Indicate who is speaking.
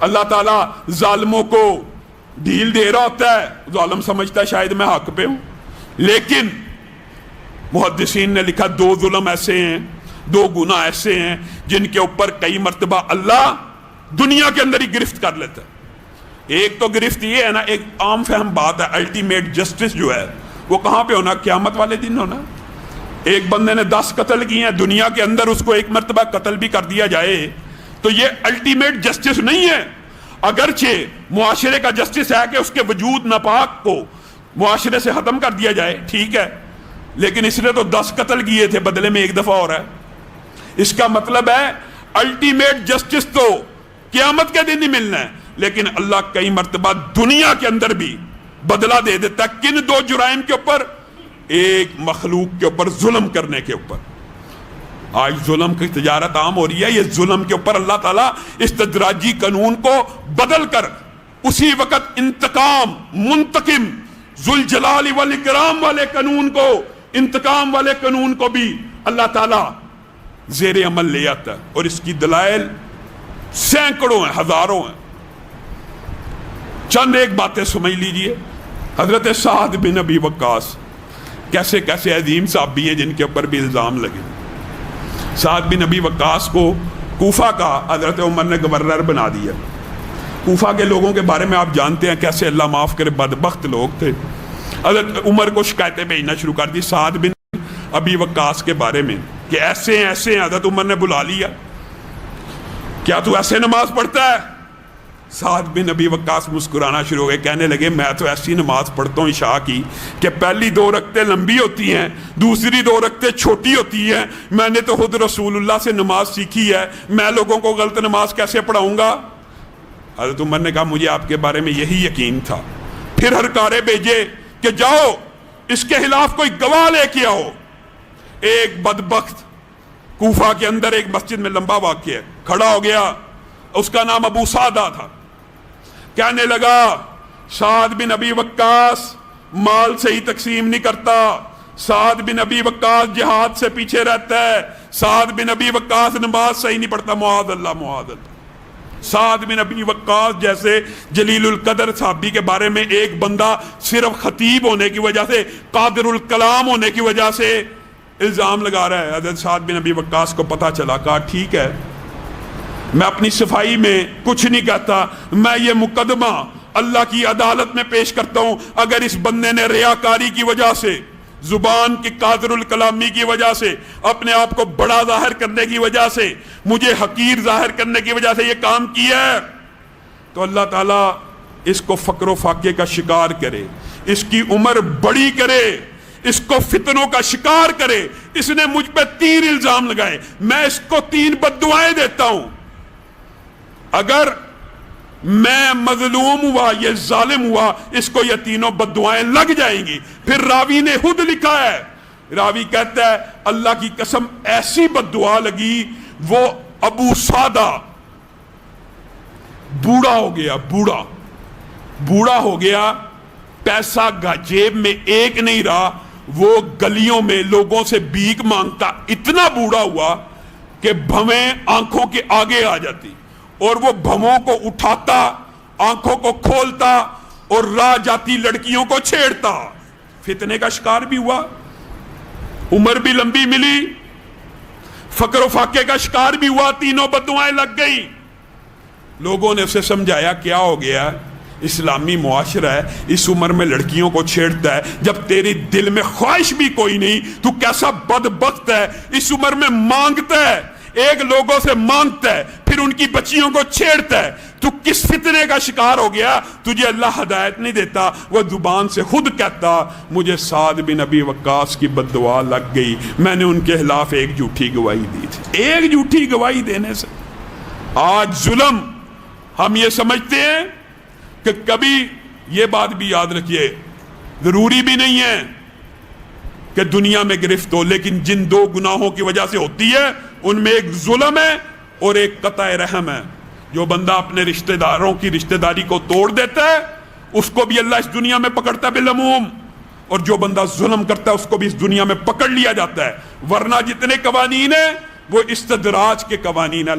Speaker 1: اللہ تعالیٰ ظالموں کو ڈھیل دے رہا ہوتا ہے، ظالم سمجھتا ہے شاید میں حق پہ ہوں، لیکن محدثین نے لکھا دو ظلم ایسے ہیں، دو گناہ ایسے ہیں جن کے اوپر کئی مرتبہ اللہ دنیا کے اندر ہی گرفت کر لیتا ہے۔ ایک تو گرفت یہ ہے نا، ایک عام فہم بات ہے، الٹیمیٹ جسٹس جو ہے وہ کہاں پہ ہونا؟ قیامت والے دن ہونا۔ ایک بندے نے 10 قتل کیے ہیں دنیا کے اندر، اس کو ایک مرتبہ قتل بھی کر دیا جائے تو یہ الٹیمیٹ جسٹس نہیں ہے۔ اگرچہ معاشرے کا جسٹس ہے کہ اس کے وجود ناپاک کو معاشرے سے ختم کر دیا جائے، ٹھیک ہے، لیکن اس نے تو 10 قتل کیے تھے، بدلے میں ایک دفعہ ہو رہا ہے۔ اس کا مطلب ہے الٹیمیٹ جسٹس تو قیامت کے دن ہی ملنا ہے، لیکن اللہ کئی مرتبہ دنیا کے اندر بھی بدلہ دے دیتا ہے۔ کن دو جرائم کے اوپر؟ ایک مخلوق کے اوپر ظلم کرنے کے اوپر۔ آج ظلم کی تجارت عام ہو رہی ہے، یہ ظلم کے اوپر اللہ تعالیٰ استدراجی قانون کو بدل کر اسی وقت انتقام منتقم ذوالجلال والاکرام والے قانون کو، انتقام والے قانون کو بھی اللہ تعالیٰ زیر عمل لے آتا ہے، اور اس کی دلائل سینکڑوں ہیں، ہزاروں ہیں۔ چند ایک باتیں سمجھ لیجئے۔ حضرت سعد بن ابی وقاص کیسے کیسے عظیم صحابی ہیں جن کے اوپر بھی الزام لگے۔ سعد بن ابی وقاص کو کوفہ کا حضرت عمر نے گورنر بنا دیا۔ کوفہ کے لوگوں کے بارے میں آپ جانتے ہیں کیسے اللہ معاف کرے بدبخت لوگ تھے۔ حضرت عمر کو شکایتیں بھیجنا شروع کر دی سعد بن ابی وقاص کے بارے میں کہ ایسے ہیں ایسے ہیں۔ حضرت عمر نے بلا لیا، کیا تو ایسے نماز پڑھتا ہے؟ سعد بن ابی وقاص مسکرانا شروع ہو گئے، کہنے لگے میں تو ایسی نماز پڑھتا ہوں عشاء کی کہ پہلی 2 رکعتیں لمبی ہوتی ہیں، دوسری 2 رکعتیں چھوٹی ہوتی ہیں، میں نے تو خود رسول اللہ سے نماز سیکھی ہے، میں لوگوں کو غلط نماز کیسے پڑھاؤں گا؟ حضرت عمر نے کہا مجھے آپ کے بارے میں یہی یقین تھا۔ پھر ہرکارے بھیجے کہ جاؤ اس کے خلاف کوئی گواہ لے کے آؤ۔ ایک بدبخت کوفہ کے اندر ایک مسجد میں لمبا واقعہ کھڑا ہو گیا، اس کا نام ابو سعدہ تھا، کہنے لگا سعد بن ابی وقاص مال صحیح تقسیم نہیں کرتا، سعد بن ابی وقاص جہاد سے پیچھے رہتا ہے، سعد بن ابی وقاص نماز صحیح نہیں پڑھتا۔ معاذ اللہ معاذ اللہ۔ سعد بن ابی وقاص جیسے جلیل القدر صحابی کے بارے میں ایک بندہ صرف خطیب ہونے کی وجہ سے، قادر الکلام ہونے کی وجہ سے الزام لگا رہا ہے۔ حضرت سعد بن ابی وقاص کو پتہ چلا، کہا ٹھیک ہے، میں اپنی صفائی میں کچھ نہیں کہتا، میں یہ مقدمہ اللہ کی عدالت میں پیش کرتا ہوں۔ اگر اس بندے نے ریاکاری کی وجہ سے، زبان کی قادر الکلامی کی وجہ سے، اپنے آپ کو بڑا ظاہر کرنے کی وجہ سے، مجھے حقیر ظاہر کرنے کی وجہ سے یہ کام کیا ہے، تو اللہ تعالیٰ اس کو فقر و فاقے کا شکار کرے، اس کی عمر بڑی کرے، اس کو فتنوں کا شکار کرے۔ اس نے مجھ پہ 3 الزام لگائے، میں اس کو 3 بددعائیں دیتا ہوں۔ اگر میں مظلوم ہوا، یہ ظالم ہوا، اس کو یہ 3 بددعائیں لگ جائیں گی۔ پھر راوی نے خود لکھا ہے، راوی کہتا ہے اللہ کی قسم ایسی بددعا لگی، وہ ابو سعدہ بوڑھا ہو گیا، بوڑھا ہو گیا، پیسہ جیب میں ایک نہیں رہا، وہ گلیوں میں لوگوں سے بھیک مانگتا، اتنا بوڑھا ہوا کہ بھویں آنکھوں کے آگے آ جاتی، اور وہ بھووں کو اٹھاتا، آنکھوں کو کھولتا اور راہ جاتی لڑکیوں کو چھیڑتا۔ فتنے کا شکار بھی ہوا، عمر بھی لمبی ملی، فقر و فاقے کا شکار بھی ہوا، 3 بددعائیں لگ گئی۔ لوگوں نے اسے سمجھایا کیا ہو گیا، اسلامی معاشرہ ہے، اس عمر میں لڑکیوں کو چھیڑتا ہے، جب تیری دل میں خواہش بھی کوئی نہیں، تو کیسا بدبخت ہے، اس عمر میں مانگتا ہے، ایک لوگوں سے مانگتا ہے، پھر ان کی بچیوں کو چھیڑتا ہے، تو کس فتنے کا شکار ہو گیا؟ تجھے اللہ ہدایت نہیں دیتا۔ وہ زبان سے خود کہتا مجھے سعد بن ابی وقاص کی بددعا لگ گئی، میں نے ان کے خلاف ایک جھوٹی گواہی دی تھی۔ ایک جھوٹی گواہی دینے سے آج ظلم، ہم یہ سمجھتے ہیں کہ کبھی یہ بات بھی یاد رکھیے، ضروری بھی نہیں ہے کہ دنیا میں گرفت ہو، لیکن جن 2 گناہوں کی وجہ سے ہوتی ہے ان میں ایک ظلم ہے اور ایک قطع رحم ہے۔ جو بندہ اپنے رشتہ داروں کی رشتہ داری کو توڑ دیتا ہے اس کو بھی اللہ اس دنیا میں پکڑتا ہے بالعموم، اور جو بندہ ظلم کرتا ہے اس کو بھی اس دنیا میں پکڑ لیا جاتا ہے۔ ورنہ جتنے قوانین ہیں وہ استدراج کے قوانین ہیں۔